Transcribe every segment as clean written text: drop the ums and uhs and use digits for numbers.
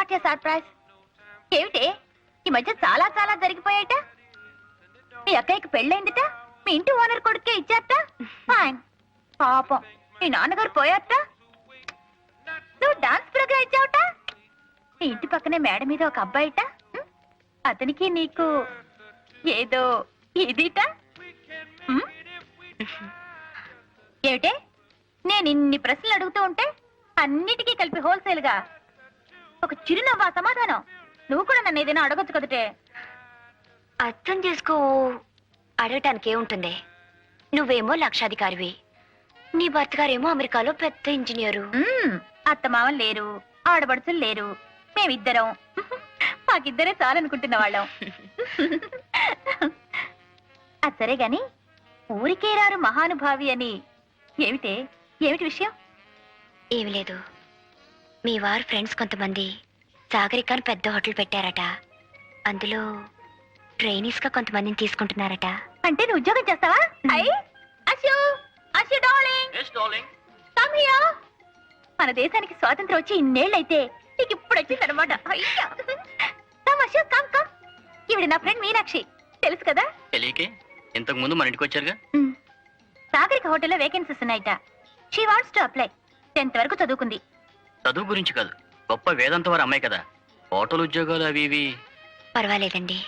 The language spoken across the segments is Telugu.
Got you surprise. ఏమిటి ఈ మధ్య చాలా చాలా జరిగిపోయాట. మీ అక్కయ్యకి పెళ్ళైందిట, మీ ఇంటి ఓనర్ కొడుకే ఇచ్చారట. ఫైన్. పాపం మీ నాన్నగారు పోయారట. నువ్వు డాన్స్ ప్రోగ్రామ్ ఇచ్చావుట. మీ ఇంటి పక్కనే మేడ మీద ఒక అబ్బాయిట, అతనికి నీకు ఏదో ఇదిట. ఏమిటే నేను ఇన్ని ప్రశ్నలు అడుగుతూ ఉంటే అన్నిటికీ కలిపి హోల్సేల్ గా ఒక చిరునవ్వా సమాధానం? నువ్వు కూడా నన్ను ఏదైనా అడగొచ్చు కదటే. అర్థం చేసుకో. అడగటానికి ఏముంటుంది? నువ్వేమో లక్షాధికారివి, నీ భర్త గారేమో అమెరికాలో పెద్ద ఇంజనీరు. అత్తమామలు లేరు, ఆడబడుచులు లేరు, మేమిద్దరం. మాకిద్దరే చాలనుకుంటున్న వాళ్ళం. అది సరే గాని ఊరికే రారు మహానుభావి అని ఏమిటి విషయం? ఏమి లేదు, మీ వారు ఫ్రెండ్స్ కొంతమంది సాగరికాని పెద్ద హోటల్ పెట్టారట. అందులో ట్రైనీస్ గా కొంతమందిని తీసుకుంటున్నారట. అంటే నువ్వు ఉద్యోగం చేస్తావా? మన దేశానికి స్వాతంత్రం వచ్చి ఇన్నేళ్ళైతే నీకు ఇప్పుడు వచ్చిందనమాట. ఈవిడ నా ఫ్రెండ్ మీనాక్షి, తెలుసు కదా? తెలియకే ఇంతకు ముందు మన ఇంటికి వచ్చారుగా. సాగరిక హోటల్లో వేకెన్సీస్ ఉన్నాయట. She wants to apply. 10th వరకు చదువుకుంది. చదువు గురించి కాదు, గొప్ప వేదంతో వారు అమ్మాయి కదా. హోటల్ ఉద్యోగాలు అవి ఇవి. పర్వాలేదండి,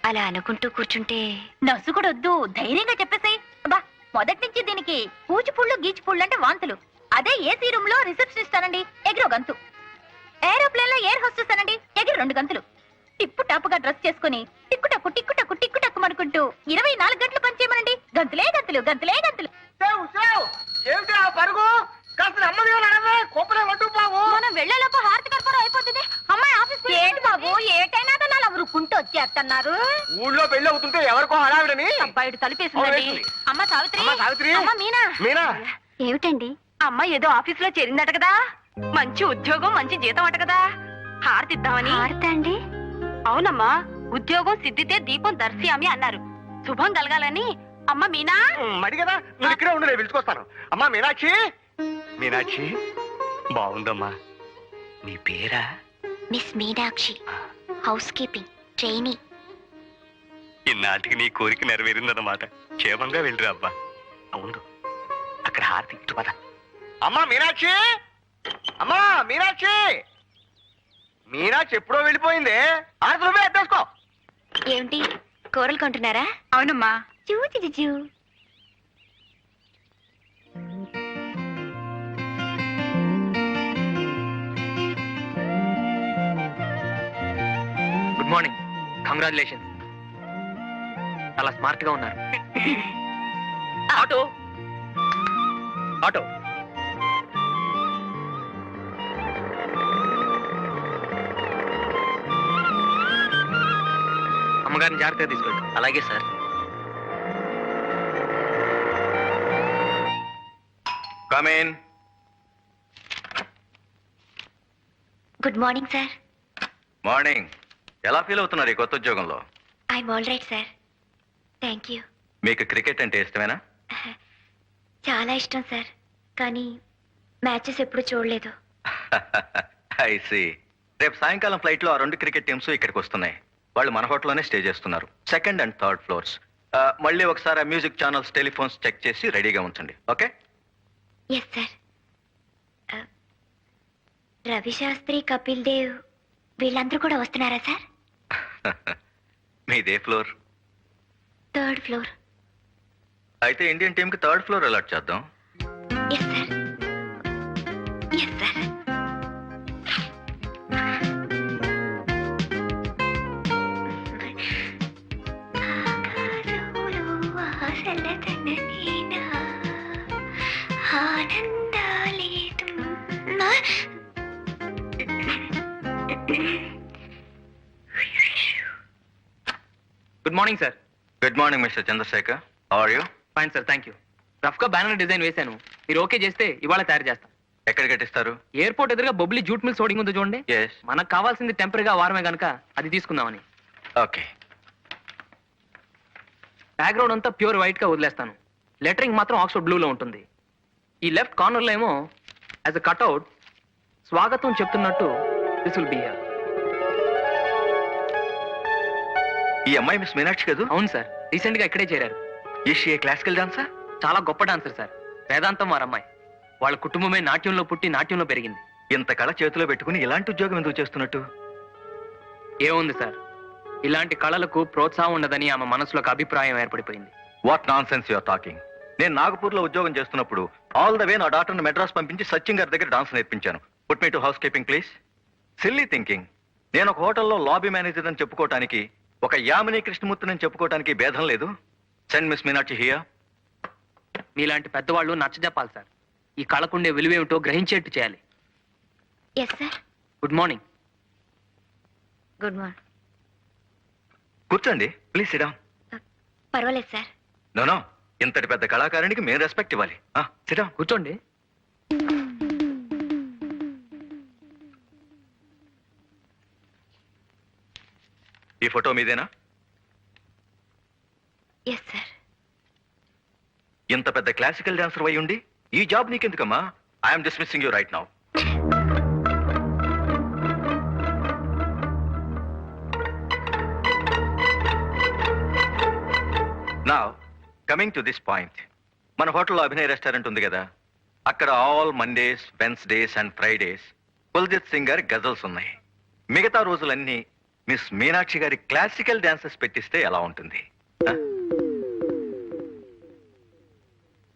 అలా అనుకుంటూ కూర్చుంటే. నర్సు కూడా వద్దు, ధైర్యంగా చెప్పేసాయి. బా మొదటి నుంచి దీనికి కూచిపుళ్ళు గీచిపుళ్ళు అంటే వాంతులు. అదే ఏసీ రూమ్ లో రిసెప్షనిస్ట్ అనండి, ఎగిరో గంతు. ఏరోప్లేన్ లో ఎయిర్ హోస్టెస్ అనండి, ఎగిరి 2 గంతులు. టిప్పు టాపుగా డ్రెస్ చేసుకుని టిక్కుటక్కు టిక్కుటక్కు టిక్కుటక్కు అనుకుంటూ 24 గంటలు పనిచేయమనండి, గంతులే గంతులు గంతులే గంతులు. మనం వెళ్లేలోపు హారతి కర్పూరం అయిపోతుంది. అమ్మాయి ఆఫీస్ ఏంటి బాబు ఏటైనా ఊరుకుంటూ వచ్చేస్తున్నారు. ఊళ్ళో పెళ్లి అవుతుంటే ఎవరికో హడావిడని అబ్బాయిడు తలిపేసిందండి. అమ్మ సావిత్రి, అమ్మ మీనా. ఏమిటండి? అమ్మాయి ఏదో ఆఫీస్ లో చేరిందట కదా, మంచి ఉద్యోగం మంచి జీతం అట కదా, హారతిద్దామని. హారత అండి? అవునమ్మా, ఉద్యోగం సిద్ధితే దీపం దర్శయామి అన్నారు. శుభం కలగాలని. అమ్మ మీనా. మడి కదా, నువ్వు ఇక్కడే ఉండు, నేను పిలుచుకొస్తాను. అమ్మా మీనాక్షి. మీనాక్షి బాగుందమ్మా. నీ పేరా? Miss Meenakshi, housekeeping trainee. ఇన్నాటికి నీ కోరిక నెరవేరిందన్నమాట. క్షేమంగా వెళ్ళిరా అబ్బా. అవును, అక్కడ హారతి ఇటు పద. అమ్మా మీనాక్షి, అమ్మా మీనాక్షి. మీనాక్షి ఎప్పుడో వెళ్ళిపోయిందే, హారతి నువ్వే ఎత్తేసుకో. ఏమిటి కూరలు కొంటున్నారా? అవునమ్మా. చూ. Good morning, congratulation. చాలా స్మార్ట్ గా ఉన్నారు. Auto auto. అమ్మగారిని జాగ్రత్తగా తీసుకెళ్ళి. అలాగే sir. Come in. Good morning sir. Morning. ఎలా ఫీల్ అవుతున్నారు ఈ కొత్త ఉద్యోగంలో? I'm all right sir, thank you. మీకు క్రికెట్ అంటే ఇష్టమేనా? చాలా ఇష్టం సార్, కానీ మ్యాచెస్ ఎప్పుడు చూడలేదు. I see. రేపు సాయంకాలం ఫ్లైట్ లో ఆ 2 క్రికెట్ టీమ్స్ ఇక్కడికి వస్తున్నాయి. వాళ్ళు మన హోటల్లోనే స్టే చేస్తున్నారు, 2nd and 3rd ఫ్లోర్స్. మళ్ళీ ఒకసారి మ్యూజిక్ ఛానల్స్ టెలిఫోన్స్ చెక్ చేసి రెడీగా ఉంచండి. Okay? Yes sir. Ravi Shastri, Kapil Dev వీళ్ళందరూ కూడా వస్తున్నారా సార్? మీదే ఫ్లోర్? 3rd floor. అయితే ఇండియన్ టీమ్ కి 3rd ఫ్లోర్ అలాట్ చేద్దాం. Yes sir. Yes sir. Good morning sir. Good morning mister Chandrasekhar. How are you? Fine sir, thank you. Rough గా బ్యానర్ డిజైన్ వేశాను, మీరు ఓకే చేస్తే ఇవాళ తయారు చేస్తాం. ఎక్కడ కట్టిస్తారు? ఎయిర్పోర్ట్ ఎదురుగా బొబ్లీ జూట్ మిల్స్ హోర్డింగ్ ఉంది చూడండి. Yes. మనకు కావాల్సింది టెంపరీగా వారమే గనక అది తీసుకుందామని. ఓకే. బ్యాక్గ్రౌండ్ అంతా ప్యూర్ వైట్ గా వదిలేస్తాను, లెటరింగ్ మాత్రం ఆక్స్ఫర్డ్ బ్లూ లో ఉంటుంది. ఈ లెఫ్ట్ కార్నర్ లో ఏమో యాజ్ అ కట్అవుట్ స్వాగతం చెప్తున్నట్టు దిస్ విల్ బి హియర్. ఈ అమ్మాయి మిస్ మీనాక్షి కదూ? అవును సార్, రీసెంట్ గా ఇక్కడే చేరారు. ఈస్ షీ ఏ క్లాసికల్ డాన్సా? చాలా గొప్ప డాన్సర్ సార్. వేదాంతం వారి అమ్మాయి. వాళ్ళ కుటుంబమే నాట్యంలో పుట్టి నాట్యంలో పెరిగింది. ఇంత కళ చేతిలో పెట్టుకుని ఇలాంటి ఉద్యోగం ఎందుకు చేస్తున్నట్టు? ఏముంది సార్, ఇలాంటి కళలకు ప్రోత్సాహం ఉండదని ఆమె మనసులో ఒక అభిప్రాయం ఏర్పడిపోయింది. What nonsense you're talking. నేను నాగపూర్ లో ఉద్యోగం చేస్తున్నప్పుడు ఆల్ ద వే నా డాక్టర్ని మెడ్రాస్ పంపించి సచిన్ గారి దగ్గర డాన్స్ నేర్పించాను. Put me to house keeping please. Silly thinking. నేను ఒక హోటల్లో లాబీ మేనేజర్ అని చెప్పుకోవటానికి, ఒక యామిని కృష్ణమూర్తిని అని చెప్పుకోవటానికి భేదం లేదు. Send miss Meenakshi here. మీలాంటి పెద్దవాళ్ళు నచ్చజెప్పాలి సార్. ఈ కళకుండే విలువేమిటో గ్రహించేట్టు చేయాలి. Yes sir. Good morning. Good morning. కూర్చోండి ప్లీజ్. Sit down. పర్వాలేదు సార్. నో, ఇంతటి పెద్ద కళాకారునికి మేము రెస్పెక్ట్ ఇవ్వాలి. Sit down. కూర్చోండి. ఈ ఫోటో మీదేనా? Yes sir. ఇంత పెద్ద క్లాసికల్ డాన్సర్ అయి ఉండి ఈ జాబ్ నీకెందుకమ్మా? I'm dismissing you right now. Now coming to this point. మన హోటల్లో అభినయ్ రెస్టారెంట్ ఉంది కదా, అక్కడ all Mondays, Wednesdays and Fridays Kuljit Singh గారి గజల్స్ ఉన్నాయి. మిగతా రోజులన్నీ మిస్ మీనాక్షి గారి క్లాసికల్ డాన్సెస్ పెట్టిస్తే ఎలా ఉంటుంది?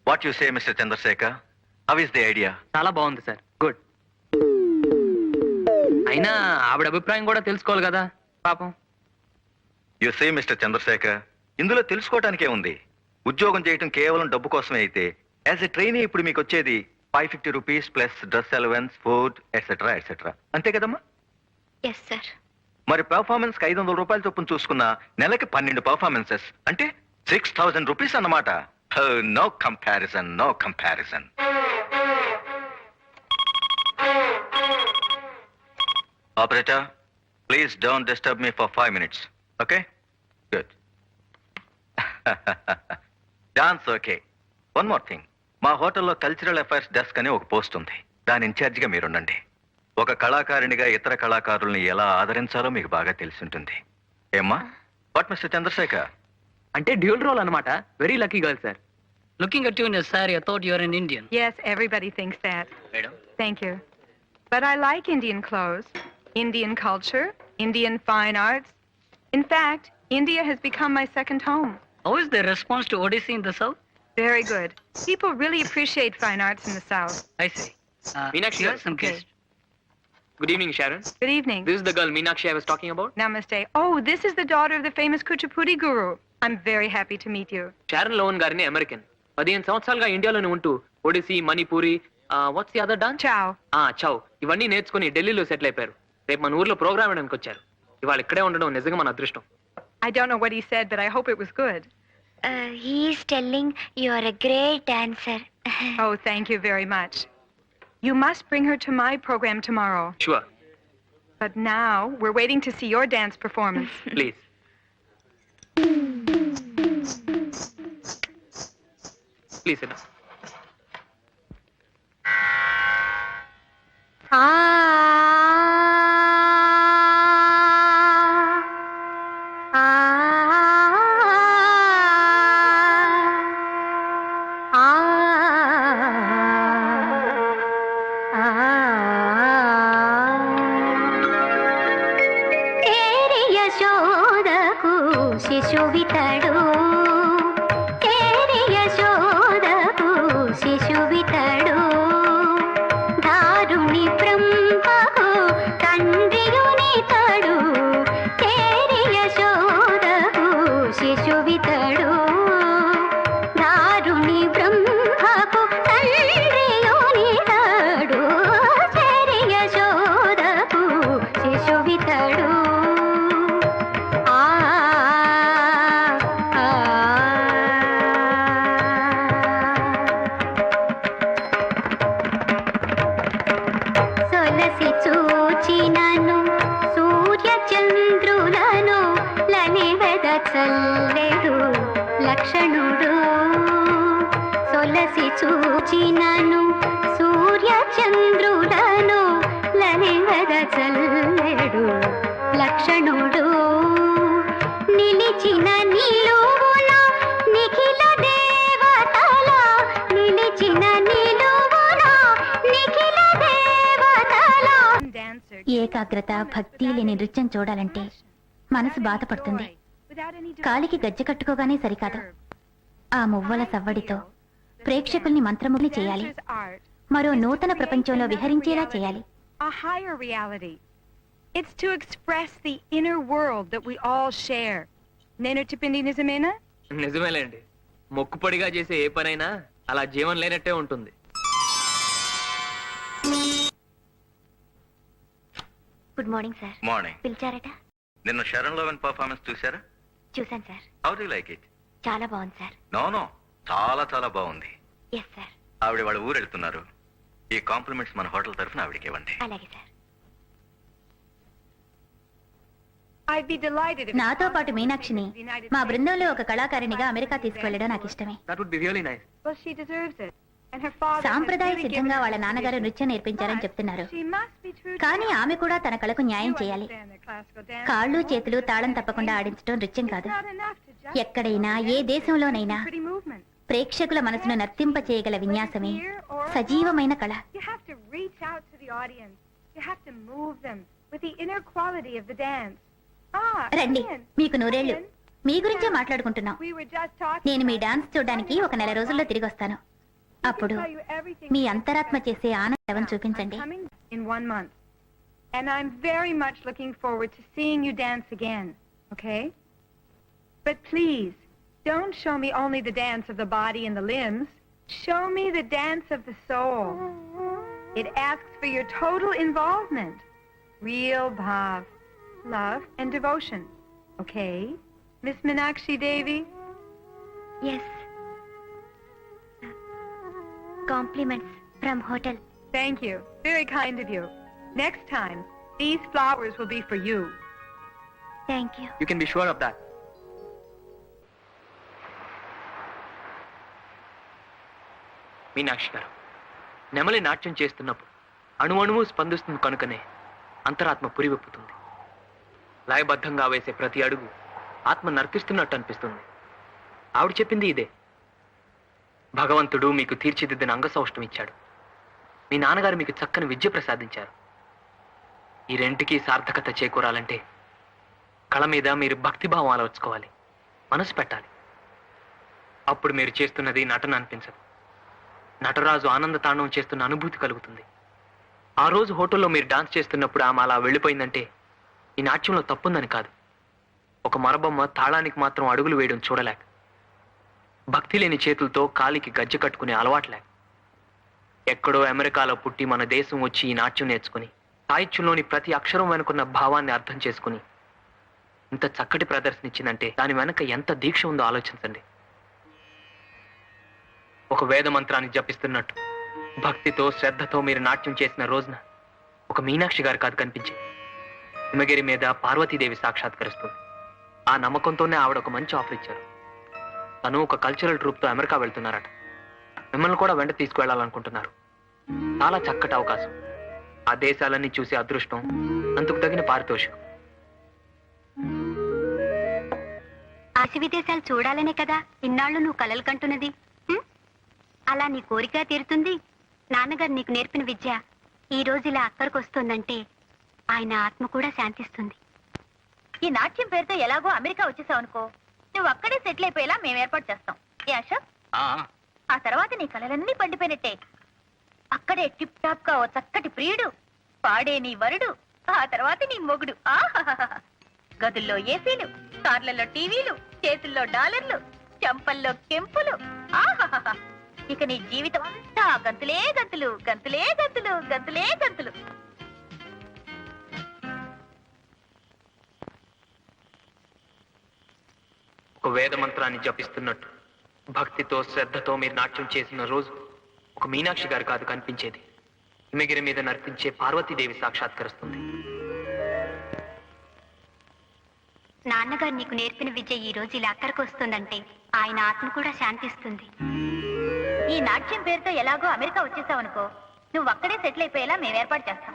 What you say mister Chandrasekhar? How is the idea? చాలా బాగుంది సార్. గుడ్. అయినా ఆవిడ అభిప్రాయం కూడా తెలుసుకోవాలి కదా పాపం. యు సే మిస్టర్ చంద్రశేఖర్, ఇందులో తెలుసుకోవటానికే ఉంది. ఉద్యోగం చేయటం కేవలం డబ్బు కోసమే అయితే యాజ్ ఎ ట్రైనీ ఇప్పుడు మీకు వచ్చేది 550 rupees plus dress allowance, food etcetera etcetera. అంతే కదమ్మా? Yes sir. మరి పెర్ఫార్మెన్స్ కి 500 రూపాయలు చొప్పున చూసుకున్న నెలకి 12 పెర్ఫార్మెన్సెస్ అంటే 6000 రూపీస్ అన్నమాట. No comparison, no comparison. Operator, please don't disturb me for 5 minutes. Okay? Good. Dance okay. One more thing. మా హోటల్లో కల్చరల్ అఫైర్స్ డెస్క్ అని ఒక పోస్ట్ ఉంది. దాని ఇన్ఛార్జిగా మీరుండండి. ఒక కళాకారునిగా ఇతర కళాకారుల్ని ఎలా ఆదరించాలో మీకు బాగా తెలిసి ఉంటుంది. ఏమ్మా? What mister Chandrasekhar? అంటే డ్యూల్ రోల్ అన్నమాట. Very lucky girl sir. Looking at you in a saree, I thought you were an Indian. Yes, everybody thinks that. Madam? Thank you. But I like Indian clothes, Indian culture, Indian fine arts. In fact, India has become my second home. How is the response to Odyssey in the South? Very good. People really appreciate fine arts in the South. I see. Meenakshi, Here are some okay. guests. Good evening Sharon. Good evening. This is the girl Meenakshi I was talking about. Namaste. Oh, this is the daughter of the famous Kuchipudi guru. I'm very happy to meet you. Sharon low one గారిని అమెరికన్. 15 సంవత్సరాలుగా ఇండియాలోనే ఉంటూ Odyssey, Manipuri, what's the other dance? Ciao. చౌ ఇవన్నీ నేర్చుకుని ఢిల్లీలో సెటిల్ అయిపోయారు. రేపు మన ఊర్లో ప్రోగ్రామ్ వేయడానికి వచ్చారు. ఇవాళ ఇక్కడే ఉండడం నిజంగా మన అదృష్టం. I don't know what he said, but I hope it was good. He's telling you are a great dancer. Oh, thank you very much. You must bring her to my program tomorrow. Sure. But now we're waiting to see your dance performance. Please. Please sit down. యశోదకు శిశువితడు, యశోదకు శిశువితడు, దారుణి బ్రహ్మకు తండ్రియునితడు, యశోదకు శిశువితడు, దారుణి బ్రహ్మకు తండ్రియునితడు, యశోదకు శిశువితడు. సొలసి చూచినను సూర్య చంద్రులను లనివెద చల్లెడు లక్షణుడు, సొలసి చూచినను సూర్య చంద్రులను లనివెద చల్లెడు లక్షణుడు, నిలి ఏకాగ్రత భక్తి లేని నృత్యం చూడాలంటే మనసు బాధపడుతుంది. కాలికి గజ్జె కట్టుకోగానే సరికాదు, ఆ మువ్వల సవ్వడితో ప్రేక్షకుల్ని మంత్రముగ్ని చేయాలి, మరో నూతన ప్రపంచంలో విహరించేలా చేయాలి. A higher reality. It's to express the inner world that we all share. నేను చెప్పింది నిజమేనా? నిజమేలేండి. మొక్కుపడిగా చేసే ఏ పనైనా అలా జీవం లేనట్టే ఉంటుంది. Good morning sir. మార్నింగ్. పిలిచారట? నిన్న షరణ్ లోవెన్ పర్ఫార్మెన్స్ చూసారా? చూశాను sir. How do like it? చాలా బాగుంది సార్. నో చాలా చాలా బాగుంది. Yes sir. ఆవిడ వాళ్ళ ఊరు వెళ్తున్నారు. ఈ కాంప్లిమెంట్స్ మన హోటల్ తరఫున ఆవిడకి ఇవ్వండి. అలాగే sir. I'd be delighted if నాతో పాటు మీనాక్షిని మా బృందంలో ఒక కళాకారిణిగా అమెరికా తీసుకువెళ్ళడం నాకు ఇష్టమే. That would be really nice. Well, she deserves it. And her father సాంప్రదాయ సిద్ధంగా వాళ్ళ నాన్నగారు నృత్యం నేర్పించారని చెప్తున్నారు. కానీ ఆమె కూడా తన కళకు న్యాయం చేయాలి. కాళ్ళు చేతులు తాళం తప్పకుండా ఆడించడం నృత్యం కాదు. ఎక్కడైనా ఏ దేశంలోనైనా ప్రేక్షకుల మనసును నర్తింప చేయగల విన్యాసమే సజీవమైన కళ. You have to reach out to the audience. You have to move them with the inner quality of the dance. రండి, మీకు నూరేళ్లు. మీ గురించే మాట్లాడుకుంటున్నాం. నేను మీ డాన్స్ చూడడానికి ఒక నెల రోజుల్లో తిరిగి వస్తాను. అప్పుడు మీ అంతరాత్మ చేసే ఆనందం చూపించండి. In 1 month. And I'm very much looking forward to seeing you dance again. Okay? But please, don't show me only the dance of the body and the limbs. Show me the dance of the soul. It asks for your total involvement. Real bhav, love and devotion. Okay? Miss Meenakshi Devi? Yes. Compliments from hotel. Thank you. Very kind of you. Next time, these flowers will be for you. Thank you. You can be sure of that. Meenakshi గారు, నెమలి నాట్యం చేస్తున్నప్పుడు అణువణువు స్పందిస్తుంది కనుకనే అంతరాత్మ పురివెప్పుతుంది. లయబద్ధంగా వేసే ప్రతి అడుగు ఆత్మ నర్తిస్తున్నట్టు అనిపిస్తుంది. ఆవిడ చెప్పింది ఇదే. భగవంతుడు మీకు తీర్చిదిద్దిన అంగసౌష్టం ఇచ్చాడు. మీ నాన్నగారు మీకు చక్కని విద్య ప్రసాదించారు. ఈ రెంటికి సార్థకత చేకూరాలంటే కళ మీద మీరు భక్తిభావం అలవర్చుకోవాలి, మనసు పెట్టాలి. అప్పుడు మీరు చేస్తున్నది నటన అనిపించదు. నటరాజు ఆనంద తాండవం చేస్తున్న అనుభూతి కలుగుతుంది. ఆ రోజు హోటల్లో మీరు డాన్స్ చేస్తున్నప్పుడు ఆమె అలా వెళ్ళిపోయిందంటే ఈ నాట్యంలో తప్పుందని కాదు. ఒక మరబొమ్మ తాళానికి మాత్రం అడుగులు వేయడం చూడలేక, భక్తి లేని చేతులతో కాలికి గజ్జె కట్టుకునే అలవాట్లేక, ఎక్కడో అమెరికాలో పుట్టి మన దేశం వచ్చి ఈ నాట్యం నేర్చుకుని సాహిత్యంలోని ప్రతి అక్షరం వెనుకున్న భావాన్ని అర్థం చేసుకుని ఇంత చక్కటి ప్రదర్శన ఇచ్చిందంటే దాని వెనక ఎంత దీక్ష ఉందో ఆలోచించండి. ఒక వేద మంత్రాన్ని జపిస్తున్నట్టు భక్తితో శ్రద్ధతో మీరు నాట్యం చేసిన రోజున ఒక మీనాక్షి గారు కాదు కనిపించి హిమగిరి మీద పార్వతీదేవి సాక్షాత్కరిస్తుంది. ఆ నమ్మకంతోనే ఆవిడ ఒక మంచి ఆఫర్ ఇచ్చారు. తను ఒక కల్చరల్ ట్రూప్తో అమెరికా వెళ్తున్నారట. మిమ్మల్ని కూడా వెంట తీసుకువెళ్ళాలనుకుంటున్నారు. చాలా చక్కటి అవకాశం. ఆ దేశాలన్నీ చూసే అదృష్టం, అందుకు తగిన పారితోషికం. ఆశ విదేశాలు చూడాలనే కదా ఇన్నాళ్ళు నువ్వు కలలు కంటున్నది. అలా నీ కోరిక తీరుతుంది. నాన్నగారు నీకు నేర్పిన విద్య ఈ రోజు ఇలా అక్కడికి వస్తుందంటే ఆయన ఆత్మ కూడా శాంతిస్తుంది. ఈ నాట్యం పేరుతో ఎలాగో అమెరికా వచ్చేసావు అనుకో, నువ్వు అక్కడే సెటిల్ అయిపోయేలా మేము ఏర్పాటు చేస్తాం. ఏ అశోక్? ఆ తర్వాత నీ కలలన్నీ పండిపోయినట్టే. అక్కడే టిప్ టాప్ గా ఓ చక్కటి ప్రియుడు, పాడే నీ వరుడు, ఆ తర్వాత నీ మొగుడు. ఆహాహాహా. గదుల్లో ఏసీలు, కార్లలో టీవీలు, చేతుల్లో డాలర్లు, చెంపల్లో కెంపులు. ఆహాహాహా. ఇక నీ జీవితం అంతా గంతులే గంతులు, గంతులే గంతులు, గంతులే గంతులు. ఒక వేద మంత్రాన్ని జపిస్తున్నట్టు భక్తితో శ్రద్ధతో మీరు నాట్యం చేసిన రోజు ఒక మీనాక్షి గారు కాదు కనిపించేది. హిమగిరి మీద నర్తించే పార్వతీదేవి సాక్షాత్కరిస్తుంది. నాన్నగారు నీకు నేర్పిన విద్య ఈ రోజు ఇలా అక్కడికి వస్తుందంటే ఆయన ఆత్మ కూడా శాంతిస్తుంది. ఈ నాట్యం పేరుతో ఎలాగో అమెరికా వచ్చేసావు అనుకో, నువ్వు అక్కడే సెటిల్ అయిపోయేలా మేము ఏర్పాటు చేస్తాం.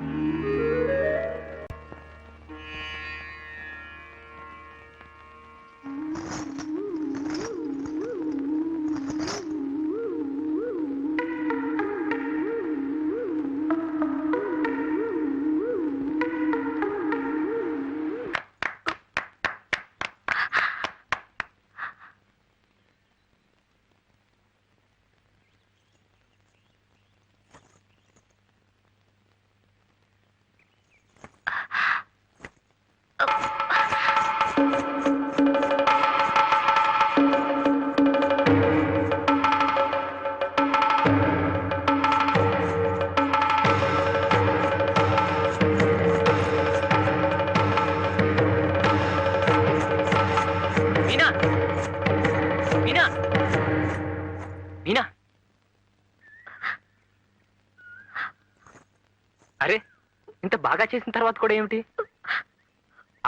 బాగా చేసిన తర్వాత కూడా ఏమిటి?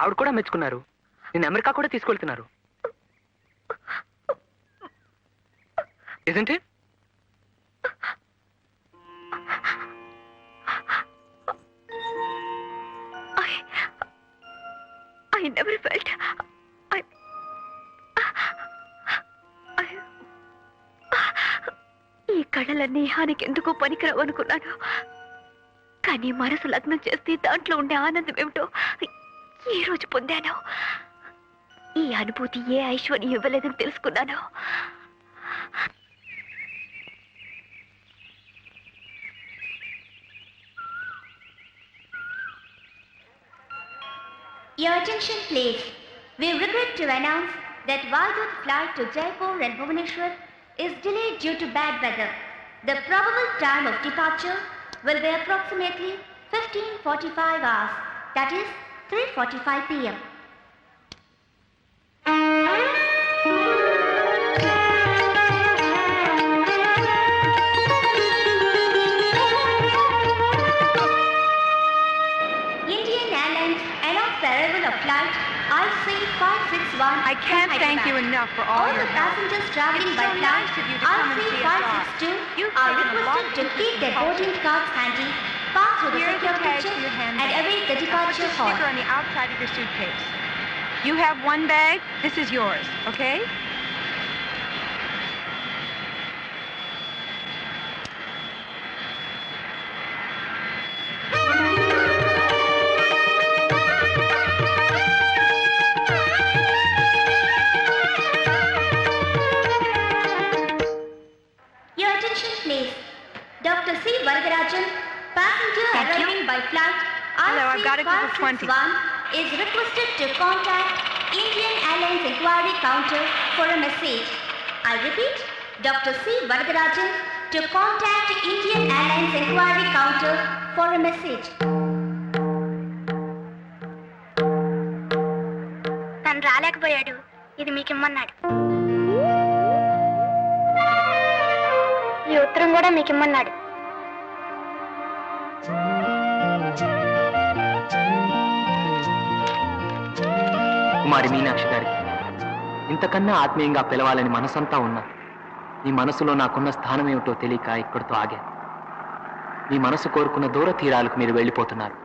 ఆవిడ కూడా మెచ్చుకున్నారు, నేను అమెరికా కూడా తీసుకెళ్తున్నారు. ఇదేంటి? I never felt ఈ కళలన్నీ హానికి ఎందుకో పనికిరావు అనుకున్నాను. కానీ మనసు లగ్నం చేస్తే దాంట్లో ఉండే ఆనందం ఏమిటో ఈ రోజు పొందాను. ఈ అనుభూతి ఏ ఐశ్వర్యం ఇవ్వలేదని తెలుసుకున్నాను. Your attention please. We regret to announce that Valdut flight to Jaipur and Bhubaneswar is delayed due to bad weather. The probable time of departure will be approximately 15:45 hours, that is 3:45 p.m. Indian Airlines announced the arrival of flight IC561. I can't from thank you Hyderabad. enough for all All your the help. passengers traveling It's by so flight nice of you to come and see us off. IC562 You've are taken a lot requested of to keep their precautions. boarding cards handy, pass through the Here's the security tag check, to your and handbag. await the Now put departure the hall. sticker on the outside of your suitcase. You have one bag. This is yours, okay? Your attention please. Dr. C. Varadarajan, passenger Thank you. arriving by flight Hello, I've got a group of 20. IC561 is requested to contact Indian Airlines Inquiry Counter for a message. I repeat, Dr. C. Varadarajan to contact Indian Airlines Inquiry Counter for a message. తను రాలేకపోయాడు, ఇది మీకు ఇమ్మన్నాడు. ఈ ఉత్తరం కూడా మీకు ఇమ్మన్నాడు. కుమారి మీనాక్షి గారికి ఇంతకన్నా ఆత్మీయంగా పిలవాలని మనసంతా ఉన్నా మీ మనసులో నాకున్న స్థానం ఏమిటో తెలియక ఇక్కడితో ఆగాను. మీ మనసు కోరుకున్న దూర తీరాలకు మీరు వెళ్ళిపోతున్నారు.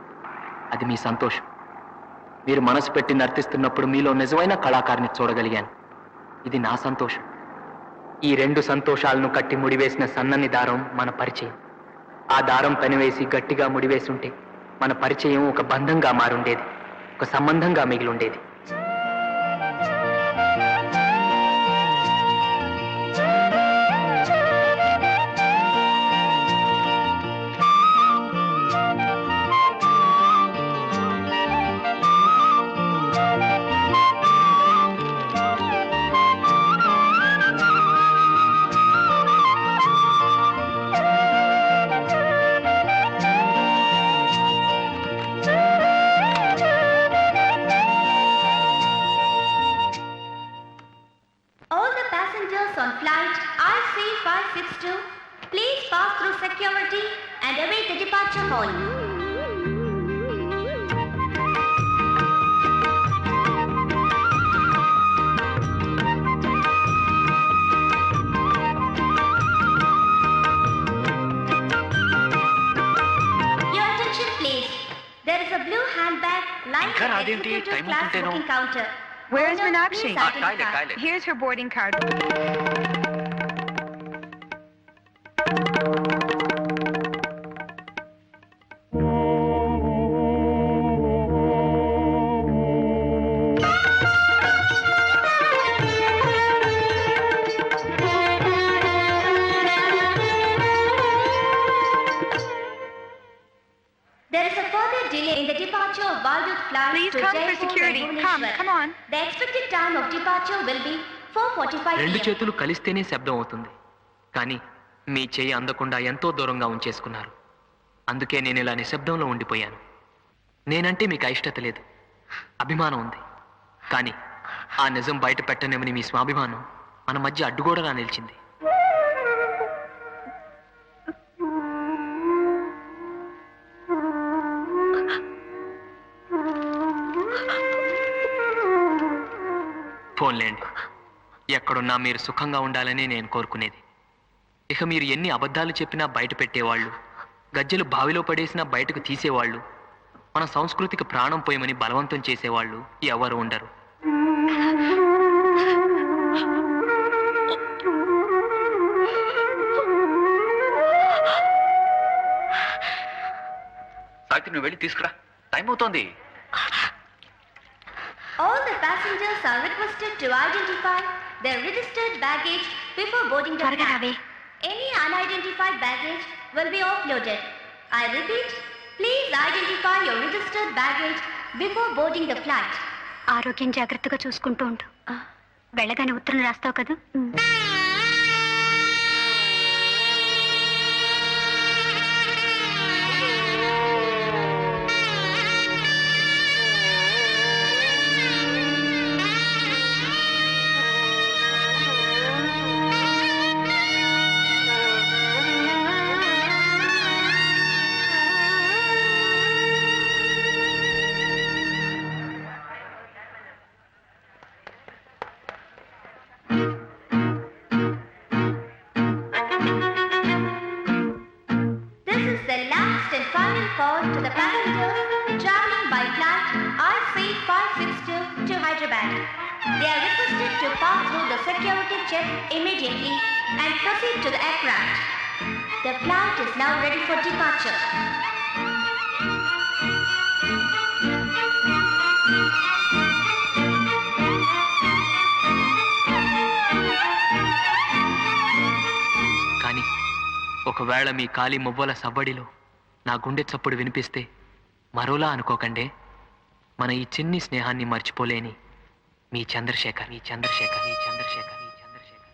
అది మీ సంతోషం. మీరు మనసు పెట్టి నర్తిస్తున్నప్పుడు మీలో నిజమైన కళాకారిని చూడగలిగాను. ఇది నా సంతోషం. ఈ రెండు సంతోషాలను కట్టి ముడివేసిన సన్నని దారం మన పరిచయం. ఆ దారం పెనవేసి గట్టిగా ముడివేసి ఉంటే మన పరిచయం ఒక బంధంగా మారుండేది, ఒక సంబంధంగా మిగిలుండేది. All the passengers on flight IC562, please pass through security and await the departure hall. Your attention please. There is a blue handbag lying ఇంకా at the రాదేంటి? executive time class అవుతుంటేను. booking counter. Where's Owner, Meenakshi? please identify. toilet. Here's her boarding card. There is a further delay in the departure of Valdut flight Please to come for Jaipur security. and Come, Bhubaneswar. come on. The expected time of departure will be 4:45 రెండు p.m. చేతులు కలిస్తేనే శబ్దం అవుతుంది, కానీ మీ చేయి అందకుండా ఎంతో దూరంగా ఉంచేసుకున్నారు. అందుకే నేను ఇలా నిశ్శబ్దంలో ఉండిపోయాను. నేనంటే మీకు అయిష్టత లేదు, అభిమానం ఉంది. కానీ ఆ నిజం బయట పెట్టనేమని మీ స్వాభిమానం మన మధ్య అడ్డుగోడలా నిలిచింది. ఫోన్లేండి, ఎక్కడున్నా మీరు సుఖంగా ఉండాలని నేను కోరుకునేది. ఇక మీరు ఎన్ని అబద్ధాలు చెప్పినా బయట పెట్టేవాళ్ళు, గజ్జెలు బావిలో పడేసినా బయటకు తీసేవాళ్ళు, మన సంస్కృతికి ప్రాణం పోయమని బలవంతం చేసేవాళ్ళు ఎవరు ఉండరు. సావిత్రి, నువ్వు వెళ్ళి తీసుకురా, టైం అవుతోంది. All the passengers are requested to identify their registered baggage before boarding the flight. Any unidentified baggage will be offloaded. I repeat, please identify your registered baggage before boarding the flight. ఆరోగ్యం జాగ్రత్తగా చూసుకుంటూ ఉండు. వెళ్ళగానే ఉత్తరం రాస్తావు కదా. This is the last and final call to the passengers traveling by flight IC562 to Hyderabad. They are requested to pass through the security check immediately and proceed to the aircraft. The flight is now ready for departure. కానీ ఒకవేళ మీ కాలి మువ్వల సవ్వడిలో నా గుండె చప్పుడు వినిపిస్తే మరోలా అనుకోకండి. మన ఈ చిన్ని స్నేహాన్ని మర్చిపోలేని మీ చంద్రశేఖర్, మీ చంద్రశేఖర్, మీ చంద్రశేఖర్, మీ చంద్రశేఖర్.